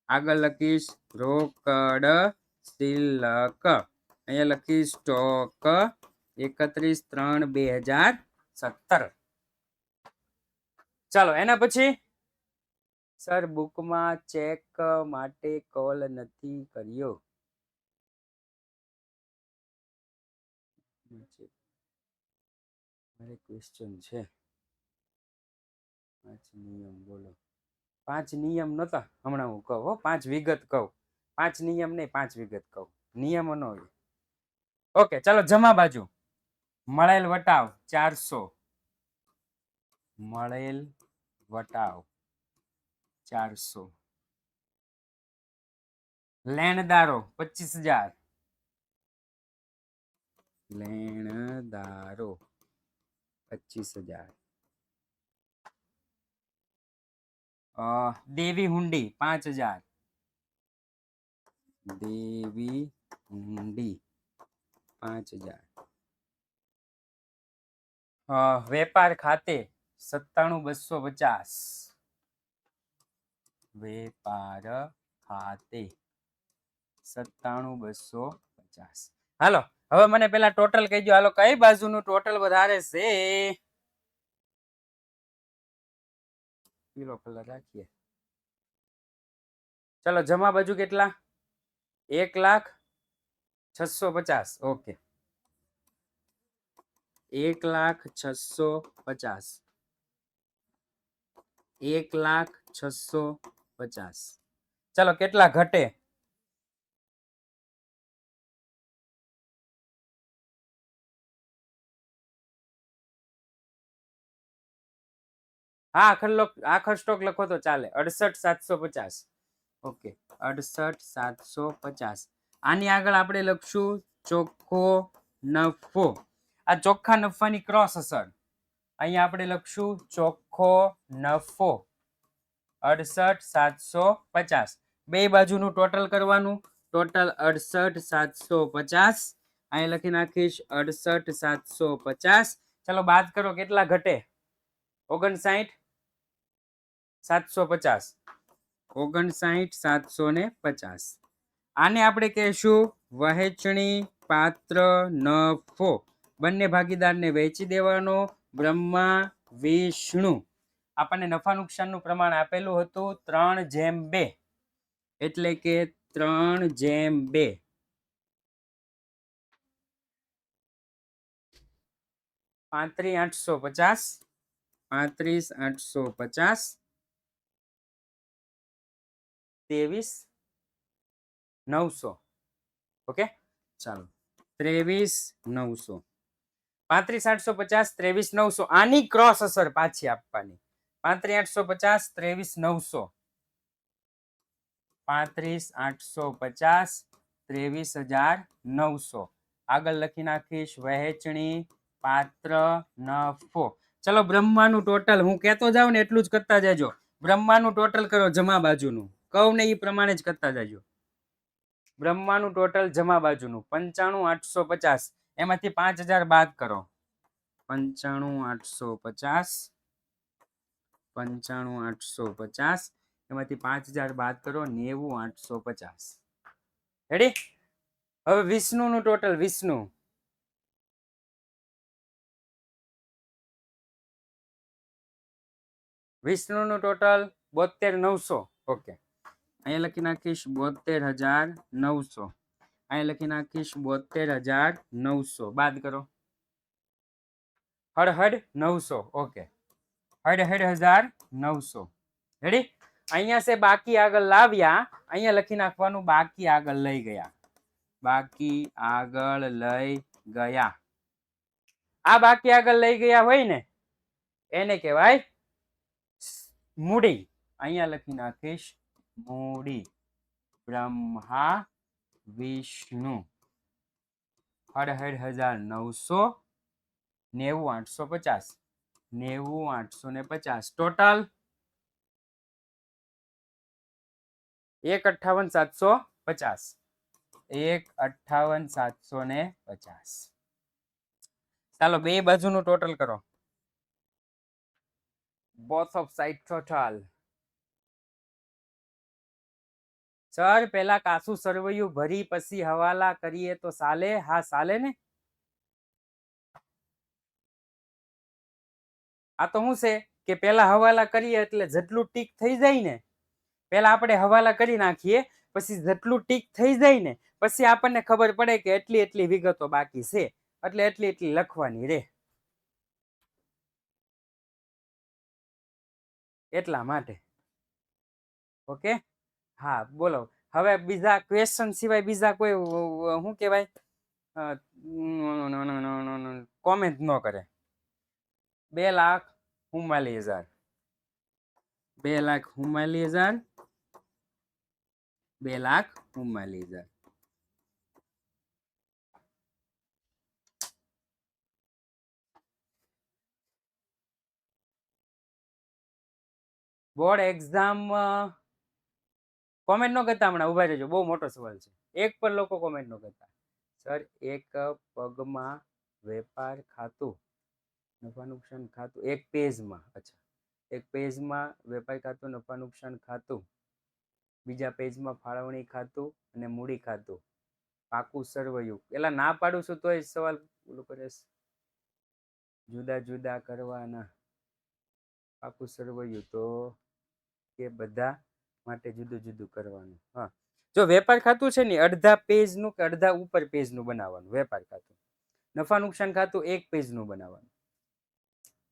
આગળ લખીશ રોકડ શિલ્લક, અહીંયા લખીશ સ્ટોક 31/3/2017. ચાલો એના પછી સર બુકમાં ચેક માટે કોલ નથી કર્યો. મારે ક્વેશ્ચન છે. 5 નિયમ બોલો. 5 નિયમ નતા, હમણાં હું કહું 5 વિગત કહું. 5 નિયમ નહીં, 5 વિગત કહું, નિયમો નો. ઓકે ચાલો જમા બાજુ મળેલ વટાવ 400, મળેલ વટાવ 400. લેણદારો 25,000, લેણદારો 25,000. દેવી હુંડી 5,000, દેવી હુંડી 5,000. વેપાર ખાતે 97,250, વેપાર ખાતે 97,250. હાલો હવે મને પેલા ટોટલ કહી દો. હાલો કઈ બાજુનું ટોટલ વધારે છે? પીળો કલર રાખીએ. ચલો જમા બાજુ કેટલા? 1,06,50. ઓકે 1,06,50, 1,06,50. ચલો કેટલા ઘટે? હા આખર સ્ટોક લખો તો ચાલે. 68,750. ઓકે 68,750. આની આગળ આપણે લખશું ચોખ્ખો નફો. આ ચોખ્ખા નફાની ક્રોસ અસર. અહીંયા આપણે લખશું ચોખ્ખો નફો 68,750. બે બાજુનું ટોટલ કરવાનું. ટોટલ 68,750. અહીંયા લખી નાખીશ 68,750. ચલો બાદ કરો કેટલા ઘટે? 59,750. 59,750. આને આપણે કહેશું વહેંચણી પાત્ર નફો. બંને ભાગીદારને વહેંચી દેવાનો. બ્રહ્મા વિષ્ણુ. આપણને નફા નુકસાનનું પ્રમાણ આપેલું હતું 3:2, એટલે કે 3:2. 35,850, 35,850, 23,900. ઓકે ચાલો 23,900. 35,850, 23,900. આની ક્રોસ અસર પાછી આપવાની. 35,850, 23,900. 35,850, 23,900. આગળ લખી નાખીશ વહેંચણી પાત્ર નફો. ચલો બ્રહ્માનું ટોટલ હું કહેતો જાઉં ને એટલું જ કરતા જાજો. બ્રહ્માનું ટોટલ કરો જમા બાજુનું. કહું ને એ પ્રમાણે જ કરતા જાજો. બ્રહ્માનું ટોટલ જમા બાજુનું 95,850. એમાંથી 5,000 બાદ કરો. 95,850, 95,850. એમાંથી 5,000 બાદ કરો. 90,850. રેડી? હવે વિષ્ણુનું ટોટલ. વિષ્ણુ વિષ્ણુનું ટોટલ 72,900. ઓકે, અહીંયા લખી નાખીશ 72,900. અહીંયા લખી નાખીશ 72,900. બાદ કરો. હડ 900. ઓકે, હડ 1,900. રેડી? અહીંયા से બાકી આગળ લાવ્યા, અહીંયા લખી નાખવાનું બાકી આગળ લઈ ગયા. બાકી આગળ લઈ ગયા. આ બાકી આગળ લઈ ગયા હોય ને એને કહેવાય મૂડી. અહીંયા લખી નાખીશ મૂડી. બ્રહ્મા વિષ્ણુ 1,900. 90,850. 90,850 ટોટલ 1,58,750. 1,58,750. ચાલો બે બાજુનું ટોટલ કરો. Both off side total. Sir પેલા કાસુ સરવૈયું ભરી પછી હવાલા કરીએ તો સાલે? હા સાલે ને. આ તો શું છે કે પેલા હવાલા કરીએ એટલે જેટલું ટીક થઈ જાય ને, પેલા આપણે હવાલા કરી નાખીએ, પછી જેટલું ટીક થઈ જાય ને પછી આપણને ખબર પડે કે એટલી એટલી વિગતો બાકી છે, એટલે એટલી એટલી લખવાની રે. એટલા માટે. ઓકે, હા બોલો. હવે બીજા ક્વેશ્ચન સિવાય બીજા કોઈ શું કહેવાય કોમેન્ટ ન કરે. 2,44,000. 2,44,000. 2,44,000. બોર્ડ એક્ઝામ કોમેન્ટ નો કરતા, હમણાં ઉભા રહેજો, બહુ મોટો સવાલ છે. એક પર લોકો કોમેન્ટ નો કરતા. સર એક પગમાં વેપાર ખાતું, નફા નુકસાન ખાતું, એક પેજમાં. અચ્છા, એક પેજમાં વેપાર ખાતું, નફા નુકસાન ખાતું, બીજા પેજમાં ફાળવણી ખાતું અને મૂડી ખાતું, પાકું સરવૈયું. પેલા ના પાડું છું તોય સવાલ ઓલું કરે. જુદા જુદા કરવાના. પાકું સરવૈયું તો કે બધા માટે જુદું જુદું કરવાનું. હા, જો વેપાર ખાતું છે ને અડધા પેજનું કે અડધા ઉપર પેજનું બનાવવાનું વેપાર ખાતું. નફા નુકસાન ખાતું એક પેજનું બનાવવાનું.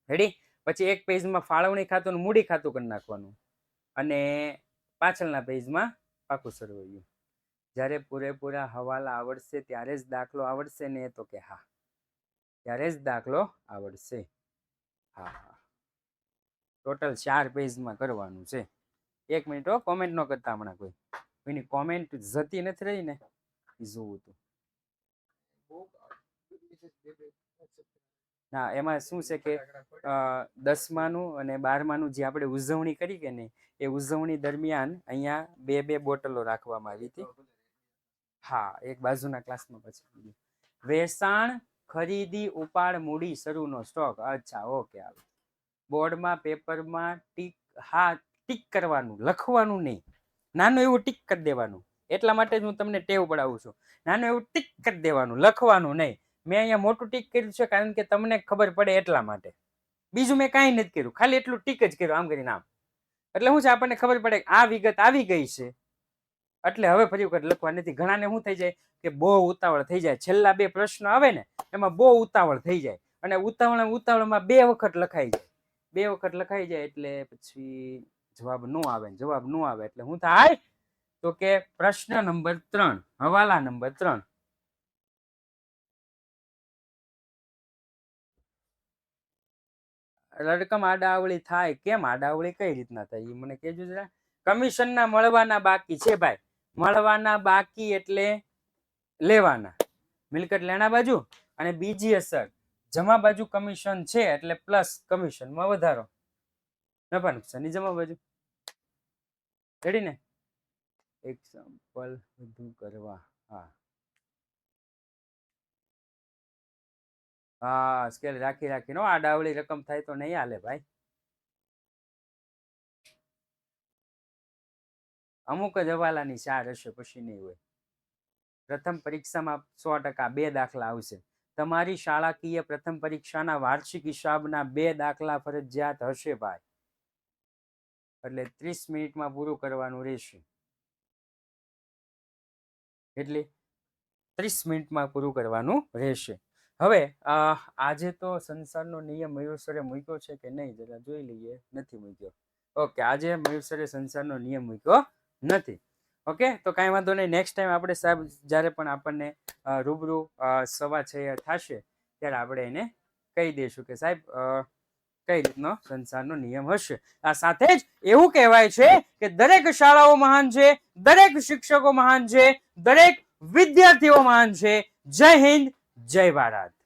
રેડી? પછી એક પેજમાં ફાળવણી ખાતું અને મૂડી ખાતું કરી નાખવાનું, અને પાછળના પેજમાં પાકું સરવૈયું. જ્યારે પૂરેપૂરા હવાલા આવડશે ત્યારે જ દાખલો આવડશે ને? તો કે હા, ત્યારે જ દાખલો આવડશે. હા હા, ટોટલ 4 પેજમાં કરવાનું છે. 1 મિનિટ, કોમેન્ટ ન કરતા હમણાં કોઈ. એની કોમેન્ટ જતી નથી રહી ને, જોવું તો. ના, એમાં શું છે કે 10માનું અને 12માનું જે આપણે ઉજવણી કરી કે નહીં, એ ઉજવણી દરમિયાન અહીંયા 2 બોટલો રાખવામાં આવી હતી. હા, એક બાજુના ક્લાસમાં. પછી વેચાણ, ખરીદી, ઉપાડ, મૂડી, શરૂનો સ્ટોક. અચ્છા, ઓકે. આવે બોર્ડમાં પેપરમાં ટીક. હા, ટીક કરવાનું, લખવાનું નહીં. નાનું એવું ટીક કરી દેવાનું. એટલા માટે જ હું તમને ટેવ પડાવું છું. નાનું એવું ટીક કરી દેવાનું, લખવાનું નહીં. મેં અહીંયા મોટું ટીક કર્યું છે કારણ કે તમને ખબર પડે એટલા માટે. બીજું મેં કાંઈ નથી કર્યું, ખાલી એટલું ટીક જ કર્યું આમ કરીને આમ. એટલે શું છે, આપણને ખબર પડે આ વિગત આવી ગઈ છે એટલે હવે ફરી વખત લખવા નથી. ઘણાને શું થઈ જાય કે બહુ ઉતાવળ થઈ જાય, છેલ્લા 2 પ્રશ્ન આવે ને એમાં બહુ ઉતાવળ થઈ જાય, અને ઉતાવળમાં 2 વખત લખાઈ જાય. 2 વખત લખાઈ જાય એટલે પછી જવાબ ન આવે. જવાબ ન આવે એટલે શું થાય? તો કે પ્રશ્ન નંબર 3, હવાલા નંબર 3. રકમ આડાવળી થાય. કેમ આડાવળી કઈ રીતના થાય એ મને કહેજો જરા. કમિશનના મળવાના બાકી છે ભાઈ. મળવાના બાકી એટલે લેવાના. મિલકત લેણા બાજુ અને બીજી અસર જમા બાજુ કમિશન છે એટલે પ્લસ કમિશનમાં વધારો. નફા નુકસાનની જમા બાજુ. રેડી ને? એક્ઝામ્પલ વધુ કરવા. હા હા, સ્કેલ રાખી રાખીને આડાવળી રકમ થાય તો નહીં હાલે ભાઈ. અમુક જ હવાલાની 4 હશે, પછી નહીં હોય. પ્રથમ પરીક્ષામાં 100% 2 દાખલા આવશે. તમારી શાળાકીય પ્રથમ પરીક્ષાના વાર્ષિક હિસાબના 2 દાખલા ફરજિયાત હશે ભાઈ. એટલે 30 મિનિટમાં પૂરું કરવાનું રહેશે. એટલે 30 મિનિટમાં પૂરું કરવાનું રહેશે. હવે આજે તો સંસારનો નિયમ મયુર સરે મૂક્યો છે કે નહીં જરા જોઈ લઈએ. નથી મૂક્યો. ઓકે, આજે મયુર સરે સંસારનો નિયમ મૂક્યો નથી. ઓકે, તો કાંઈ વાંધો નહીં. નેક્સ્ટ ટાઈમ આપણે સાહેબ જ્યારે પણ આપણને રૂબરૂ 6:15 થશે ત્યારે આપણે એને કહી દઈશું કે સાહેબ કઈ રીતનો સંસારનો નિયમ હશે. આ સાથે જ એવું કહેવાય છે કે દરેક શાળાઓ મહાન છે, દરેક શિક્ષકો મહાન છે, દરેક વિદ્યાર્થીઓ મહાન છે. જય હિન્દ, જય ભારત.